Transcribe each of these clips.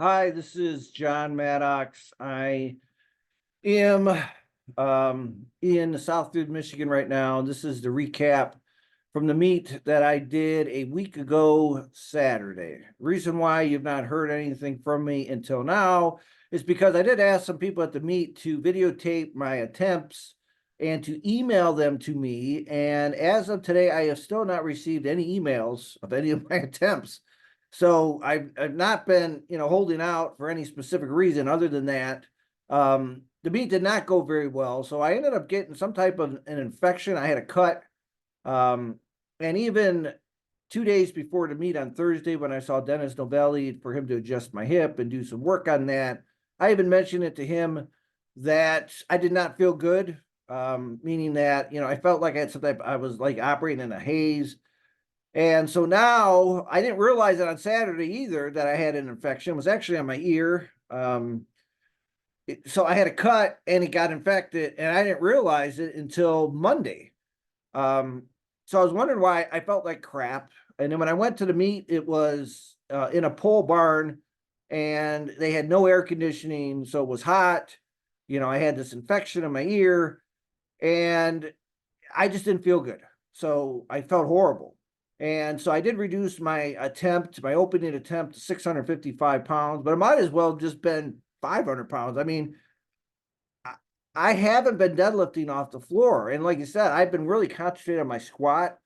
Hi, this is John Maddox. I am in Southfield, Michigan right now. This is the recap from the meet that I did a week ago Saturday. Reason why you've not heard anything from me until now is because I did ask some people at the meet to videotape my attempts and to email them to me. And as of today, I have still not received any emails of any of my attempts. So I've not been, holding out for any specific reason other than that. The meet did not go very well, so I ended up getting some type of an infection. I had a cut, and even 2 days before the meet on Thursday, when I saw Dennis Novelli for him to adjust my hip and do some work on that, I even mentioned it to him that I did not feel good, meaning that I felt like I had some type. I was like operating in a haze. And so now I didn't realize it on Saturday either that I had an infection. It was actually on my ear. So I had a cut and it got infected, and I didn't realize it until Monday. So I was wondering why I felt like crap. And then when I went to the meet, it was in a pole barn, and they had no air conditioning, so it was hot. I had this infection in my ear, and I just didn't feel good. So I felt horrible. And so I did reduce my opening attempt to 655 pounds, but it might as well just been 500 pounds. I mean, I haven't been deadlifting off the floor. And like you said, I've been really concentrating on my squat,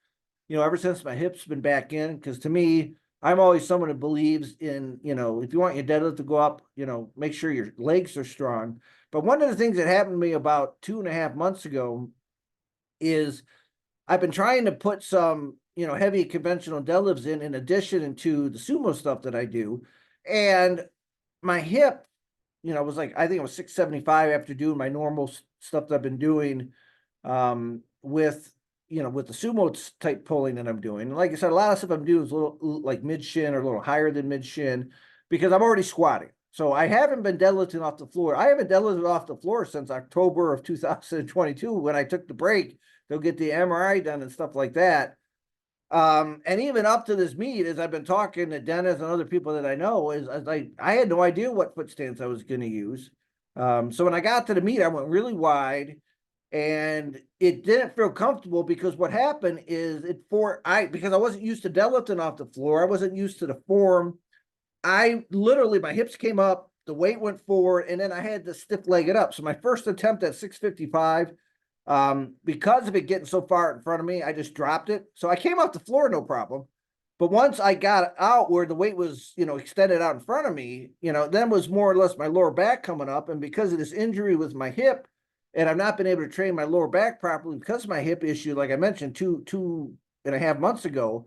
ever since my hips been back in. Because to me, I'm always someone who believes in, if you want your deadlift to go up, make sure your legs are strong. But one of the things that happened to me about 2.5 months ago is I've been trying to put some, heavy conventional deadlifts in addition to the sumo stuff that I do. And my hip, was like, I think it was 675 after doing my normal stuff that I've been doing with, with the sumo type pulling that I'm doing. And like I said, a lot of stuff I'm doing is a little like mid shin or a little higher than mid shin because I'm already squatting. So I haven't been deadlifting off the floor. I haven't deadlifted off the floor since October of 2022 when I took the break. They'll get the MRI done and stuff like that. And even up to this meet, as I've been talking to Dennis and other people that I know, is like I had no idea what foot stance I was going to use. So when I got to the meet, I went really wide, and it didn't feel comfortable because what happened is because I wasn't used to deadlifting off the floor, I wasn't used to the form. I literally my hips came up, the weight went forward, and then I had to stiff leg it up. So my first attempt at 655, because of it getting so far in front of me, I just dropped it. So I came off the floor, no problem. But once I got out where the weight was, extended out in front of me, then was more or less my lower back coming up. And because of this injury with my hip, and I've not been able to train my lower back properly because of my hip issue, like I mentioned, two and a half months ago.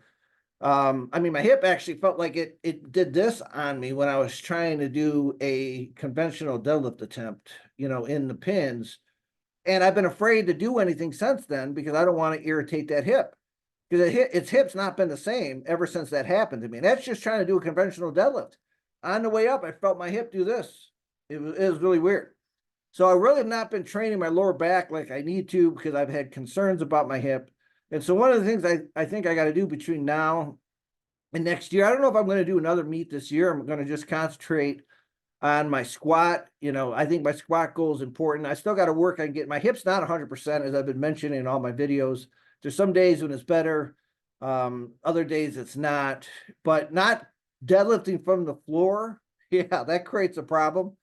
I mean, my hip actually felt like it did this on me when I was trying to do a conventional deadlift attempt, in the pins. And I've been afraid to do anything since then because I don't want to irritate that hip. Because its hip's not been the same ever since that happened to me. And that's just trying to do a conventional deadlift. On the way up, I felt my hip do this. It was really weird. So I really have not been training my lower back like I need to because I've had concerns about my hip. And so one of the things I think I got to do between now and next year, I don't know if I'm going to do another meet this year. I'm going to just concentrate on my squat. I think my squat goal is important. I still got to work on getting my hips not 100%, as I've been mentioning in all my videos. There's some days when it's better, other days it's not, but not deadlifting from the floor. Yeah, that creates a problem.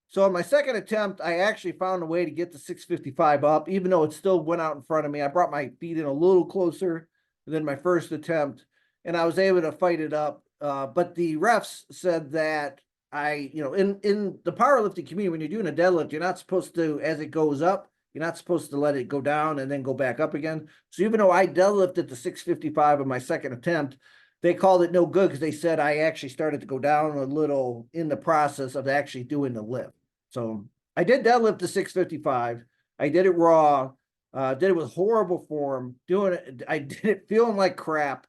So on my second attempt, I actually found a way to get the 655 up, even though it still went out in front of me. I brought my feet in a little closer than my first attempt, and I was able to fight it up. But the refs said that in the powerlifting community, when you're doing a deadlift, you're not supposed to, as it goes up, you're not supposed to let it go down and then go back up again. So even though I deadlifted the 655 of my second attempt, they called it no good because they said I actually started to go down a little in the process of actually doing the lift. So I did deadlift the 655. I did it raw, did it with horrible form, doing it. I did it feeling like crap.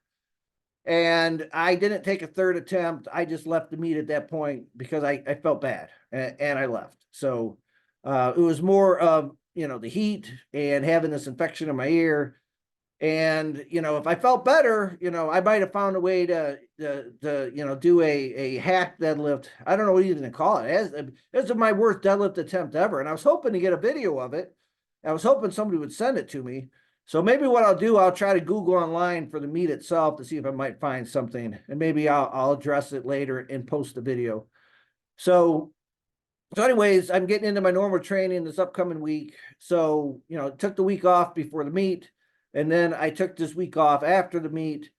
And I didn't take a third attempt. I just left the meet at that point because I felt bad, and I left. So it was more of, the heat and having this infection in my ear. And, if I felt better, I might have found a way to do a hack deadlift. I don't know what even to call it. This is my worst deadlift attempt ever. And I was hoping to get a video of it. I was hoping somebody would send it to me. So maybe what I'll do, I'll try to Google online for the meet itself to see if I might find something. And maybe I'll address it later and post the video. So anyways, I'm getting into my normal training this upcoming week. So, took the week off before the meet, and then I took this week off after the meet.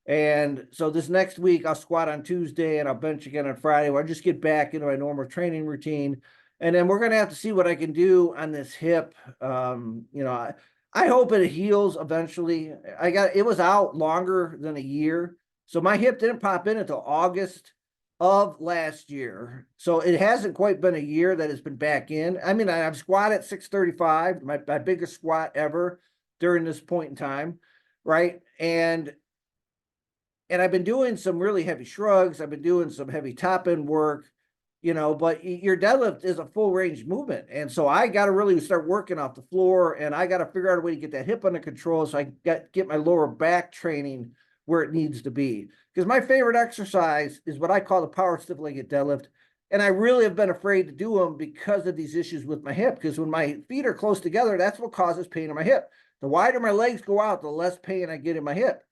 And so this next week I'll squat on Tuesday and I'll bench again on Friday, where I just get back into my normal training routine. And then we're gonna have to see what I can do on this hip. I hope it heals eventually. It was out longer than a year. So my hip didn't pop in until August of last year. So it hasn't quite been a year that it's been back in. I mean, I've squatted 635, my biggest squat ever during this point in time, right? And I've been doing some really heavy shrugs. I've been doing some heavy top end work, but your deadlift is a full range movement. And so I got to really start working off the floor, and I got to figure out a way to get that hip under control so I get my lower back training where it needs to be. Because my favorite exercise is what I call the power stiff legged deadlift. And I really have been afraid to do them because of these issues with my hip. Because when my feet are close together, that's what causes pain in my hip. The wider my legs go out, the less pain I get in my hip.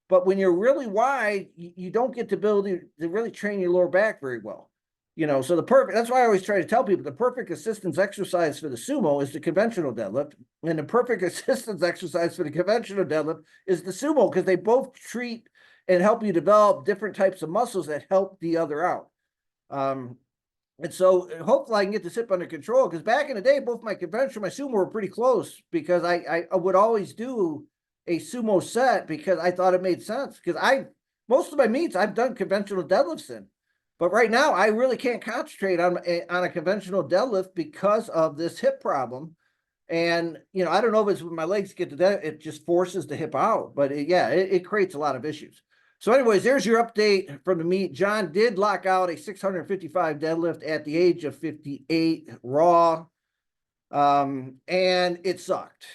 But when you're really wide, you don't get the ability to really train your lower back very well. So that's why I always try to tell people the perfect assistance exercise for the sumo is the conventional deadlift. And the perfect assistance exercise for the conventional deadlift is the sumo, because they both treat and help you develop different types of muscles that help the other out. And so hopefully I can get this hip under control, because back in the day, both my conventional and my sumo were pretty close, because I would always do a sumo set because I thought it made sense. Because most of my meets I've done conventional deadlifts in. But right now, I really can't concentrate on a conventional deadlift because of this hip problem. And, I don't know if it's when my legs get to that, it just forces the hip out. But it creates a lot of issues. So anyways, there's your update from the meet. John did lock out a 655 deadlift at the age of 58 raw. And it sucked.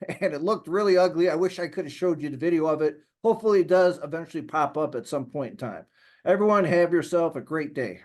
And it looked really ugly. I wish I could have showed you the video of it. Hopefully it does eventually pop up at some point in time. Everyone, have yourself a great day.